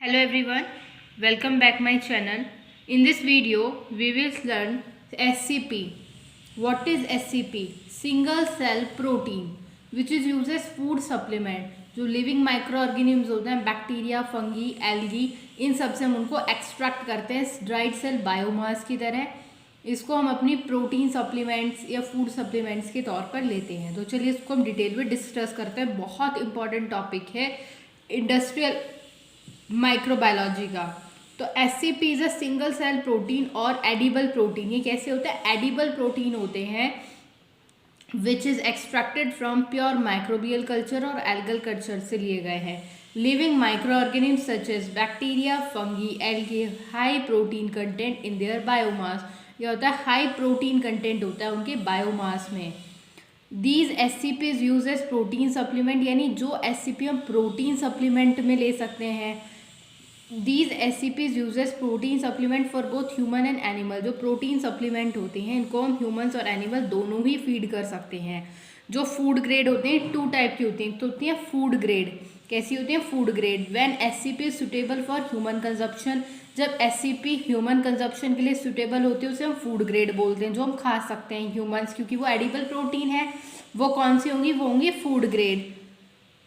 Hello everyone, welcome back my channel. In this video, we will learn SCP. What is SCP? Single cell protein, which is used as food supplement. जो living micro organisms होते हैं, bacteria, fungi, algae, इन सब से हम उनको extract करते हैं dried cell biomass की तरह. इसको हम अपनी प्रोटीन सप्लीमेंट्स या फूड सप्लीमेंट्स के तौर पर लेते हैं. तो चलिए इसको हम डिटेल में डिस्कस करते हैं. बहुत इंपॉर्टेंट टॉपिक है इंडस्ट्रियल माइक्रोबायोलॉजी का. तो SCP is a single cell protein और एडिबल प्रोटीन. ये कैसे होता है? एडिबल प्रोटीन होते हैं which is extracted from pure microbial culture और एल्गल कल्चर से लिए गए हैं. Living micro organisms such as bacteria, fungi, algae high protein content in their biomass. ये होता है हाई प्रोटीन कंटेंट होता है उनके बायोमास में. These SCP is use as protein supplement, यानी जो SCP हम प्रोटीन सप्लीमेंट में ले सकते हैं. These SCPs use as protein supplement for both human and animal. जो प्रोटीन सप्लीमेंट होते हैं इनको हम ह्यूमन्स और एनिमल दोनों ही फीड कर सकते हैं. जो फूड ग्रेड होते हैं टू टाइप की होती हैं. तो होती हैं फूड ग्रेड. कैसी होती हैं? Food grade. When SCP is suitable for human consumption. जब SCP ह्यूमन कंजप्शन के लिए सुटेबल होती है उसे हम फूड ग्रेड बोलते हैं, जो हम खा सकते हैं ह्यूमन्स, क्योंकि वो एडिबल प्रोटीन है. वो कौन सी होंगी? वो होंगी food grade.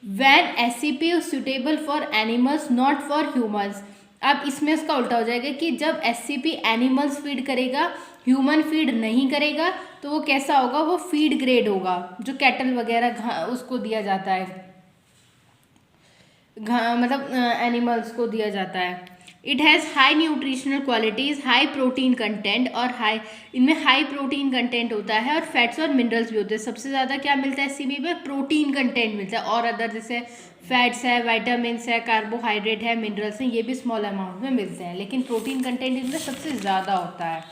When SCP is suitable for animals not for humans. अब इसमें उसका उल्टा हो जाएगा कि जब SCP एनिमल्स फीड करेगा, ह्यूमन फीड नहीं करेगा, तो वो कैसा होगा? वो फीड ग्रेड होगा, जो कैटल वगैरह उसको दिया जाता है, मतलब एनिमल्स को दिया जाता है. It has high nutritional qualities, high protein content और इनमें हाई प्रोटीन कंटेंट होता है और फैट्स और मिनरल्स भी होते हैं. सबसे ज़्यादा क्या मिलता है SCP में? प्रोटीन कंटेंट मिलता है. और अदर जैसे फैट्स है, वाइटामिन्स है, कार्बोहाइड्रेट है, मिनरल्स हैं, ये भी स्मॉल अमाउंट में मिलते हैं, लेकिन प्रोटीन कंटेंट इनमें सबसे ज़्यादा होता है.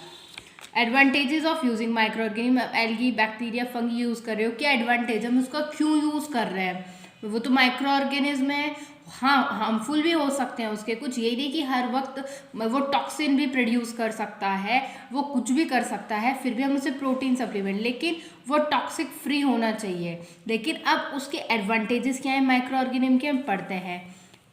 Advantages of using micro organism. Algae, bacteria, fungi use कर रहे हो, क्या एडवांटेज? हम उसका क्यों यूज़ कर रहे हैं? वो तो माइक्रो ऑर्गेनिज्म है. हाँ, हार्मफुल भी हो सकते हैं उसके कुछ, ये नहीं कि हर वक्त वो टॉक्सिन भी प्रोड्यूस कर सकता है, वो कुछ भी कर सकता है, फिर भी हम उसे प्रोटीन सप्लीमेंट, लेकिन वो टॉक्सिक फ्री होना चाहिए. लेकिन अब उसके एडवांटेजेस क्या है माइक्रो ऑर्गेनिज्म के, हम पढ़ते हैं.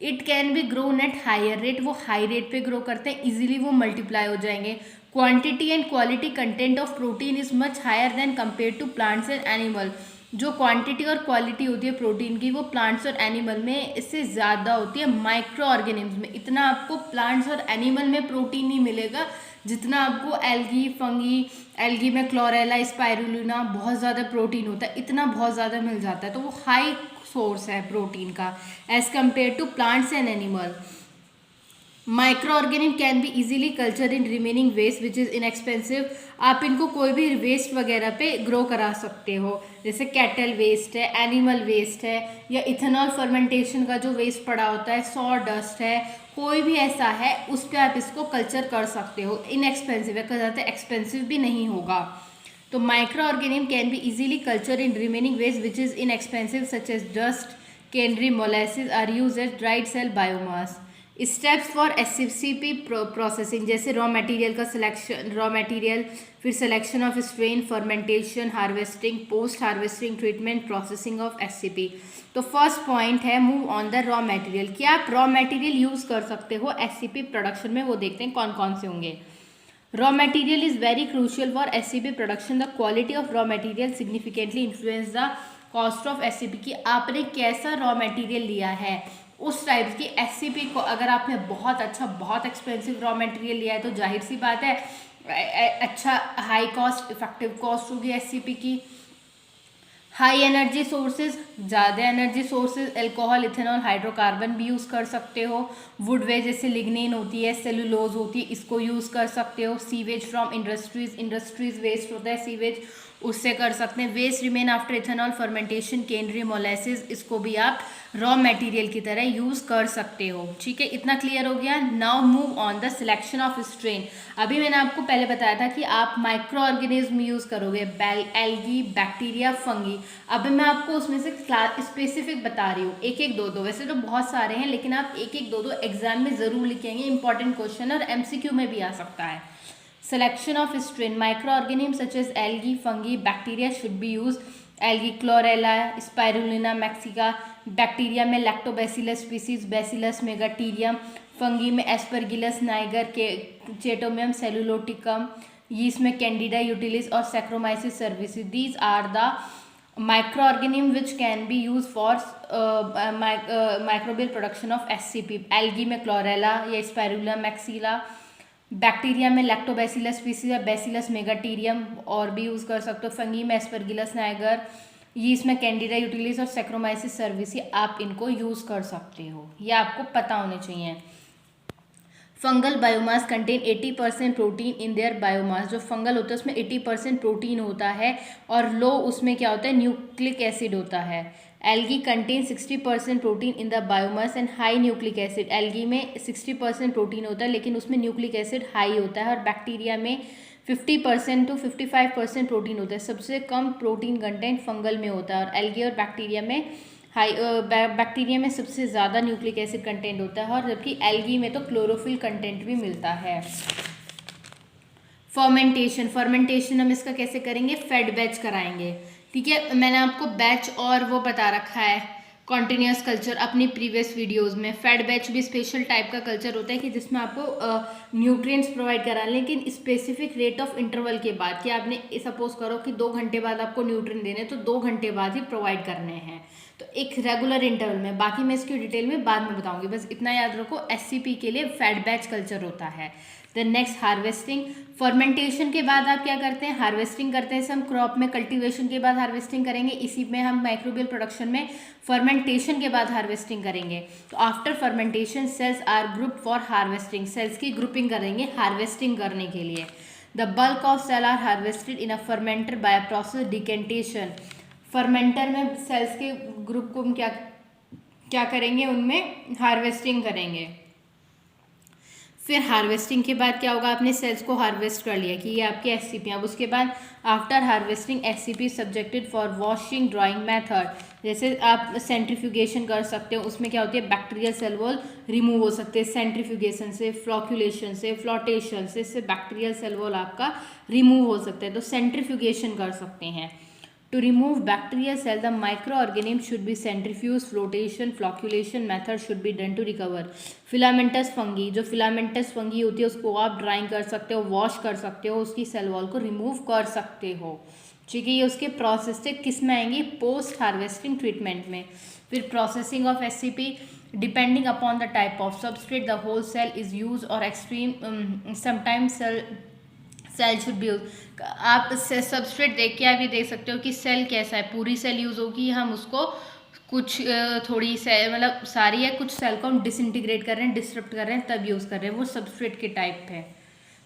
It can be grown at higher rate. वो हाई रेट पे ग्रो करते हैं, इजीली वो मल्टीप्लाई हो जाएंगे. Quantity and quality content of protein is much higher than compare to plants and animal. जो क्वांटिटी और क्वालिटी होती है प्रोटीन की, वो प्लांट्स और एनिमल में इससे ज़्यादा होती है. माइक्रो ऑर्गेनिम्स में इतना आपको प्लांट्स और एनिमल में प्रोटीन नहीं मिलेगा जितना आपको एल्गी, फंगी, एल्गी में क्लोरेला, स्पाइरुलिना बहुत ज़्यादा प्रोटीन होता है, इतना बहुत ज़्यादा मिल जाता है. तो वो हाई सोर्स है प्रोटीन का as compare to plants and animal. Micro organism can be easily culture in remaining waste which is inexpensive. आप इनको कोई भी वेस्ट वगैरह पे ग्रो करा सकते हो, जैसे कैटल वेस्ट है, एनिमल वेस्ट है, या इथेनॉल फर्मेंटेशन का जो वेस्ट पड़ा होता है, सॉ डस्ट है, कोई भी ऐसा है उस पर आप इसको कल्चर कर सकते हो. इनएक्सपेंसिव है, कहा जाता है एक्सपेंसिव भी नहीं होगा. तो micro organism can be easily culture in remaining waste which is inexpensive such as dust, cannery, molasses are use as dried cell biomass. Steps for SCP processing, जैसे रॉ मटेरियल का सिलेक्शन, रॉ मटेरियल, फिर selection of strain, fermentation, harvesting, post harvesting treatment, processing of SCP. तो first point है move on the raw material. क्या आप raw material use कर सकते हो SCP प्रोडक्शन में? वो देखते हैं कौन कौन से होंगे. Raw material is very crucial for SCP production. The quality of raw material significantly influence the cost of SCP. की आपने कैसा रॉ मटेरियल लिया है उस टाइप की SCP को. अगर आपने बहुत अच्छा, बहुत एक्सपेंसिव रॉ मटेरियल लिया है तो जाहिर सी बात है अच्छा हाई कॉस्ट, इफेक्टिव कॉस्ट होगी SCP की. हाई एनर्जी सोर्सेज, ज़्यादा energy sources, alcohol, ethanol, hydrocarbon भी यूज़ कर सकते हो. वुड वेज जैसे लिग्निन होती है, सेलुलोज होती है, इसको यूज़ कर सकते हो. सीवेज फ्रॉम इंडस्ट्रीज वेस्ट होता है सीवेज, उससे कर सकते हैं. Waste remain after ethanol fermentation, cannery, molasses, इसको भी आप रॉ मटेरियल की तरह यूज़ कर सकते हो. ठीक है, इतना क्लियर हो गया. Now move on the selection of strain. अभी मैंने आपको पहले बताया था कि आप माइक्रो ऑर्गेनिज्म यूज़ करोगे, एल्गी, बैक्टीरिया, फंगी. अभी मैं आपको उसमें से स्पेसिफिक बता रही हूँ, एक एक दो दो. वैसे तो बहुत सारे हैं, लेकिन आप एक एक दो दो एग्जाम में ज़रूर लिखेंगे. इंपॉर्टेंट क्वेश्चन और MCQ में भी आ सकता है. Selection of strain. Microorganisms such as algae, fungi, bacteria should be used. Algae chlorella, spirulina maxima, bacteria में lactobacillus species bacillus megaterium, fungi में एस्परगिलस नाइगर के चेटोमियम सेलुलोटिकम, यीस्ट में कैंडिडा यूटिलिस और saccharomyces cerevisiae. These are the microorganism which can be used for microbial production of SCP। Algae में chlorella या spirulina maxilla, bacteria में lactobacillus species या bacillus मेगाटीरियम और भी यूज़ कर सकते हो, फंगी में एस्परगिलस नाइगर, यीस्ट में कैंडिडा यूटिलिस और सैक्रोमाइसिस सर्विसी आप इनको यूज़ कर सकते हो, ये आपको पता होने चाहिए। Fungal biomass contain 80% protein in their biomass. जो फंगल होता है उसमें 80% प्रोटीन होता है और लो उसमें क्या होता है, न्यूक्लिक एसिड होता है। Algae contain 60% protein in the biomass and high nucleic acid. Algae में 60% प्रोटीन होता है लेकिन उसमें न्यूक्लिक एसिड हाई होता है। और बैक्टीरिया में 50% टू 55% प्रोटीन होता है। सबसे कम प्रोटीन कंटेंट फंगल में होता है और एल्गी और बैक्टीरिया में बैक्टीरिया में सबसे ज़्यादा न्यूक्लिक एसिड कंटेंट होता है और जबकि एल्गी में तो क्लोरोफिल कंटेंट भी मिलता है। फर्मेंटेशन हम इसका कैसे करेंगे, फेड बैच कराएंगे, ठीक है। मैंने आपको बैच और वो बता रखा है कॉन्टिन्यूस कल्चर अपनी प्रीवियस वीडियोस में। फेड बैच भी स्पेशल टाइप का कल्चर होता है कि जिसमें आपको न्यूट्रिएंट्स प्रोवाइड करा लेकिन स्पेसिफिक रेट ऑफ इंटरवल के बाद, कि आपने सपोज करो कि 2 घंटे बाद आपको न्यूट्रिएंट देने तो 2 घंटे बाद ही प्रोवाइड करने हैं, तो एक रेगुलर इंटरवल में। बाकी मैं इसकी डिटेल में बाद में बताऊंगी, बस इतना याद रखो SCP के लिए फेड बैच कल्चर होता है। Then next harvesting. फर्मेंटेशन के बाद आप क्या करते हैं, हार्वेस्टिंग करते हैं। हम क्रॉप में कल्टीवेशन के बाद हार्वेस्टिंग करेंगे, इसी में हम माइक्रोबियल प्रोडक्शन में फर्मेंटेशन के बाद हार्वेस्टिंग करेंगे। तो after fermentation cells are group for harvesting, cells की ग्रुपिंग करेंगे हार्वेस्टिंग करने के लिए। The bulk of cell are harvested in a fermenter by a process decantation. Fermenter में सेल्स के ग्रुप को हम क्या करेंगे, उनमें हार्वेस्टिंग करेंगे। फिर हार्वेस्टिंग के बाद क्या होगा, आपने सेल्स को हार्वेस्ट कर लिया कि ये आपके SCP। अब उसके बाद after harvesting SCP subjected for washing drawing method. जैसे आप सेंट्रीफ्यूगेशन कर सकते हो, उसमें क्या होती है, बैक्टीरियल सेल वॉल रिमूव हो सकते हैं सेंट्रीफ्यूगेशन से, फ्लॉक्यूलेशन से, फ्लोटेशन से, इससे बैक्टीरियल सेल वॉल आपका रिमूव हो सकता है, तो सेंट्रीफ्यूगेशन कर सकते हैं। To remove bacterial cell, the microorganism should be centrifuged, flotation, flocculation method should be done to recover. Filamentous fungi, जो filamentous fungi होती है उसको आप ड्राइंग कर सकते हो, वॉश कर सकते हो, उसकी सेल वॉल को रिमूव कर सकते हो, ठीक है। ये उसके प्रोसेस से किस में आएंगी, पोस्ट हार्वेस्टिंग ट्रीटमेंट में। फिर processing of SCP depending upon the type of substrate the whole cell is use और extreme sometimes cell should be use. आप सबस्ट्रेट देख के आप ये देख सकते हो कि सेल कैसा है, पूरी सेल यूज़ होगी, हम उसको कुछ थोड़ी सेल मतलब सारी है, कुछ सेल को हम डिसइंटीग्रेट कर रहे हैं, डिस्टर्ब कर रहे हैं, तब यूज़ कर रहे हैं, वो सबस्ट्रेट के टाइप है।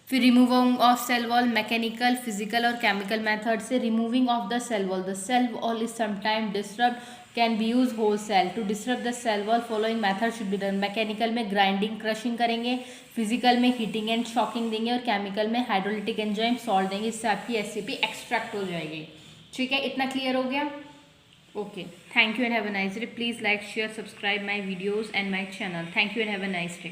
फिर removing of cell wall mechanical, physical और केमिकल मेथड से। Removing of the cell wall is sometime disturb can be use whole cell. To disturb the cell wall following method should be done. Mechanical में grinding crushing करेंगे, physical में heating and shocking देंगे और chemical में hydrolytic enzyme salt देंगे, इससे आपकी SCP extract हो जाएगी, ठीक है। इतना क्लियर हो गया, okay. Thank you and have a nice day. Please like share subscribe my videos and my channel. Thank you and have a nice day.